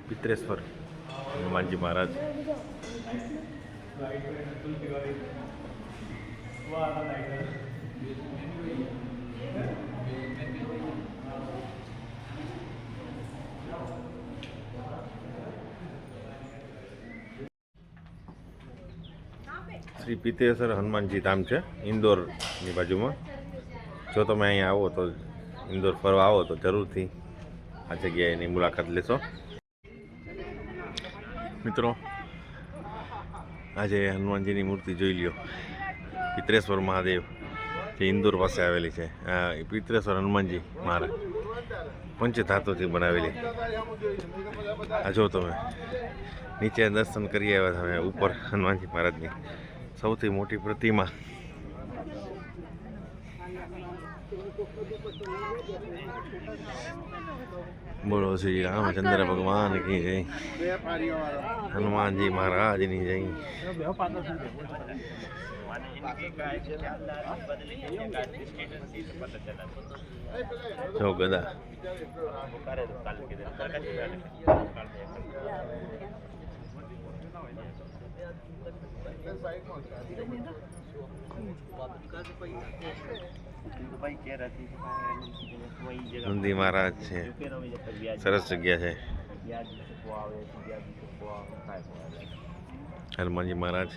पित्रेश्वर हनुमान जी महाराज। श्री पित्रेश्वर हनुमानजी धाम है इंदौर ની બાજુમાં। જો તમે અહીંયા આવો તો इंदौर ફરવા આવો તો જરૂરથી આ જગ્યાએની મુલાકાત લેશો। મિત્રો આજે હનુમાનજીની મૂર્તિ જોઈ લ્યો, पित्रेश्वर महादेव જે इंदौर પાસે આવેલી છે। આ पित्रेश्वर હનુમાનજી મહારાજ પંચધાતુથી બનાવેલી। આ જો તમે નીચે દર્શન કરી આવ્યા તમે, ઉપર હનુમાનજી મહારાજની સૌથી મોટી પ્રતિમા। बोलो श्री रामचंद्र भगवान की जय, हनुमान जी महाराज की जय। जो गदा नंदी महाराज है, सरस जगह है। हनुमान जी महाराज